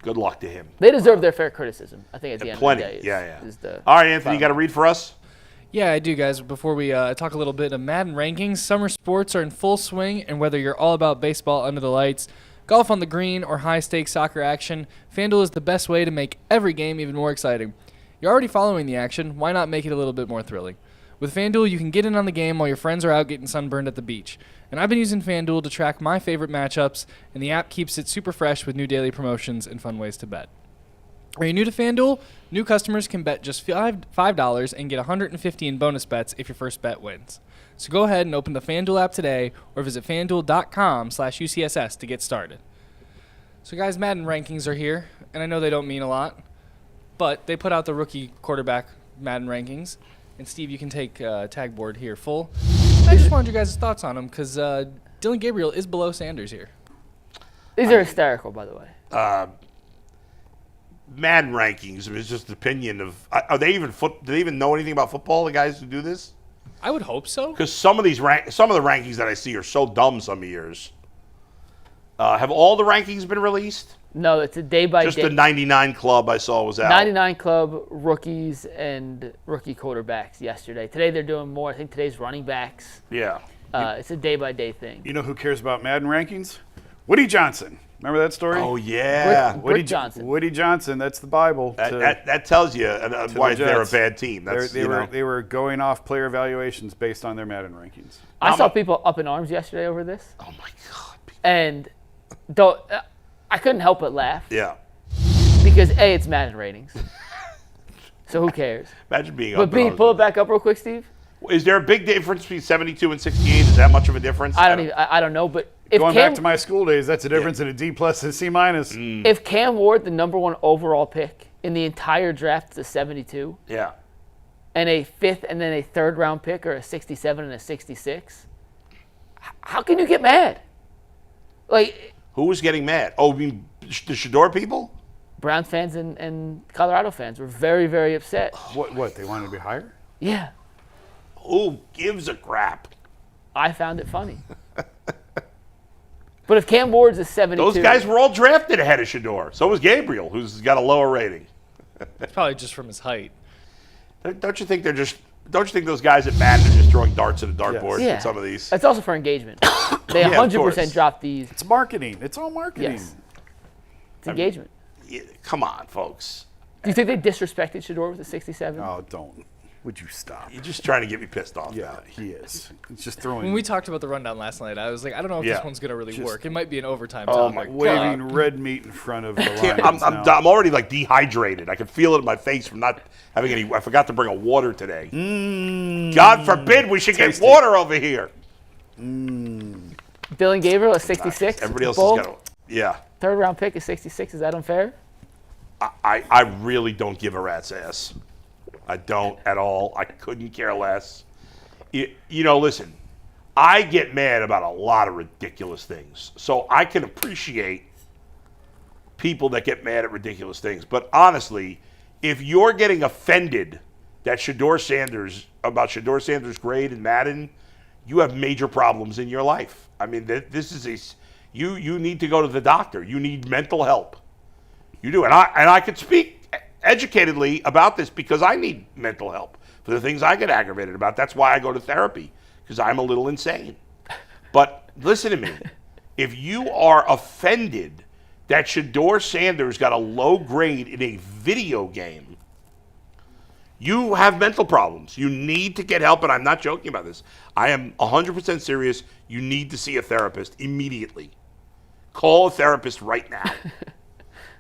good luck to him. They deserve their fair criticism, I think, at the end Plenty. of the day. Yeah. All right, Anthony, you got a read for us? Yeah, I do, guys. Before we talk a little bit of Madden rankings, summer sports are in full swing, and whether you're all about baseball under the lights, golf on the green, or high-stakes soccer action, FanDuel is the best way to make every game even more exciting. You're already following the action. Why not make it a little bit more thrilling? With FanDuel, you can get in on the game while your friends are out getting sunburned at the beach. And I've been using FanDuel to track my favorite matchups, and the app keeps it super fresh with new daily promotions and fun ways to bet. Are you new to FanDuel? New customers can bet just $5 and get $150 in bonus bets if your first bet wins. So go ahead and open the FanDuel app today or visit FanDuel.com/UCSS to get started. So guys, Madden rankings are here, and I know they don't mean a lot, but they put out the rookie quarterback Madden rankings. And Steve, you can take tag board here full. I just wanted your guys' thoughts on them because Dillon Gabriel is below Sanders here. These are hysterical, by the way. Madden rankings. It's just an opinion of. Are they even do they even know anything about football? The guys who do this? I would hope so. Because some of the rankings that I see are so dumb. Some years. Have all the rankings been released? No, it's a day-by-day. Just the 99 club I saw was out. 99 club, rookies, and rookie quarterbacks yesterday. Today they're doing more. I think today's running backs. Yeah. It's a day-by-day thing. You know who cares about Madden rankings? Woody Johnson. Remember that story? Oh, yeah. Woody Johnson. Woody Johnson, that's the Bible. That tells you why the they're a Jets. bad team. They were going off player evaluations based on their Madden rankings. I saw people up in arms yesterday over this. Oh, my God. And I couldn't help but laugh. Yeah. Because, A, it's Madden ratings. So who cares? Imagine being But up. B, pull it back up real quick, Steve. Is there a big difference between 72 and 68? Is that much of a difference? I don't know, but if Going back to my school days, that's a difference in a D+ and a C-. If Cam Ward, the number one overall pick in the entire draft, is a 72, Yeah. and a fifth and then a third round pick are a 67 and a 66, how can you get mad? Like, Who was getting mad? Oh, you mean the Shedeur people? Browns fans and Colorado fans were very, very upset. What? They wanted to be higher? Yeah, Who gives a crap? I found it funny. But if Cam Ward's a 72, Those guys were all drafted ahead of Shedeur. So was Gabriel, who's got a lower rating. It's probably just from his height. Don't you think those guys at Madden are just throwing darts at a dartboard Yeah. with some of these? That's also for engagement. They Yeah, of 100% course. drop these. It's marketing. It's all marketing. Yes. It's engagement. Yeah, come on, folks. Do you think they disrespected Shedeur with a 67? Oh, don't. Would you stop? You're just trying to get me pissed off. Yeah, he is. It's just throwing. When we talked about the rundown last night, I was like, I don't know if Yeah. this one's going to really Just- work. It might be an overtime Oh, topic. my God. waving red meat in front of the Can't- Lions I'm now. already like dehydrated. I can feel it in my face from not having any. I forgot to bring a water today. God forbid we should Tasty. get water over here. Dillon Gabriel at 66. Everybody else Bold. has got to. Yeah. Third round pick is 66. Is that unfair? I really don't give a rat's ass. I don't at all. I couldn't care less. Listen, I get mad about a lot of ridiculous things. So I can appreciate people that get mad at ridiculous things. But honestly, if you're getting offended that Shedeur Sanders' grade in Madden, you have major problems in your life. I mean, this is you need to go to the doctor. You need mental help. You do. And I could speak educatedly about this because I need mental help for the things I get aggravated about. That's why I go to therapy, because I'm a little insane. But listen to me. If you are offended that Shedeur Sanders got a low grade in a video game, you have mental problems. You need to get help, and I'm not joking about this. I am 100% serious. You need to see a therapist immediately. Call a therapist right now.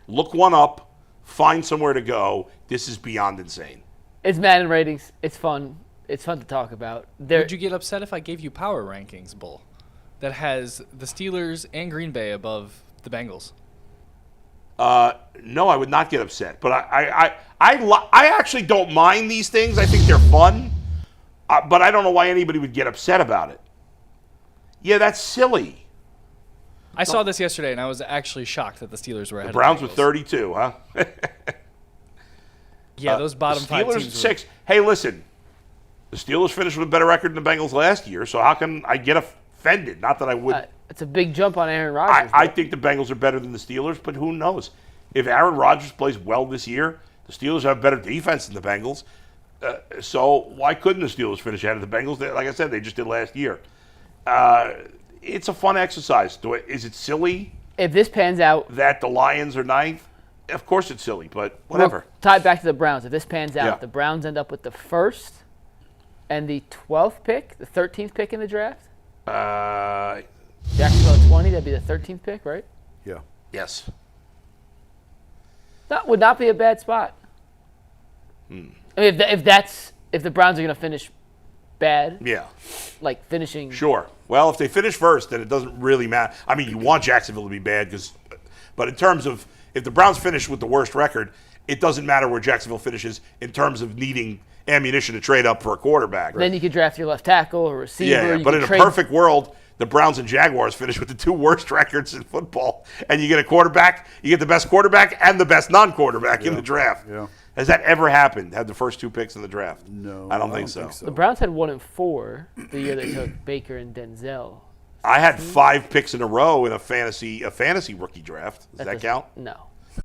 Look one up. Find somewhere to go. This is beyond insane. It's Madden ratings. It's fun. It's fun to talk about. Would you get upset if I gave you power rankings, Bull, that has the Steelers and Green Bay above the Bengals? No, I would not get upset. But I actually don't mind these things. I think they're fun. But I don't know why anybody would get upset about it. Yeah, that's silly. I saw this yesterday, and I was actually shocked that the Steelers were ahead The Browns of with the Bengals. 32, huh? Yeah, those bottom the five Steelers teams were 6. Hey, listen. The Steelers finished with a better record than the Bengals last year, so how can I get offended? Not that I would It's a big jump on Aaron Rodgers. I think the Bengals are better than the Steelers, but who knows? If Aaron Rodgers plays well this year, the Steelers have better defense than the Bengals. So why couldn't the Steelers finish ahead of the Bengals? Like I said, they just did last year. It's a fun exercise. Is it silly If this pans out, that the Lions are ninth? Of course it's silly, but whatever. we'll tie it back to the Browns. If this pans out, Yeah. the Browns end up with the 1st and the 12th pick, the 13th pick in the draft. Jacksonville at 20, that'd be the 13th pick, right? Yeah. Yes. That would not be a bad spot. I mean, if the Browns are going to finish bad, Yeah. like finishing. Sure. Well, if they finish first, then it doesn't really matter. I mean, you want Jacksonville to be bad, but in terms of if the Browns finish with the worst record, it doesn't matter where Jacksonville finishes in terms of needing ammunition to trade up for a quarterback. Then you could draft your left tackle or receiver. Yeah, you but could in a trade- perfect world, the Browns and Jaguars finish with the 2 worst records in football, and you get a quarterback, you get the best quarterback and the best non-quarterback in the draft. Yeah. Has that ever happened? Had the first 2 picks in the draft? No, I don't think so. The Browns had 1 and 4 the year they took Baker and Denzel. I had 5 picks in a row in a fantasy rookie draft. Does that count? No.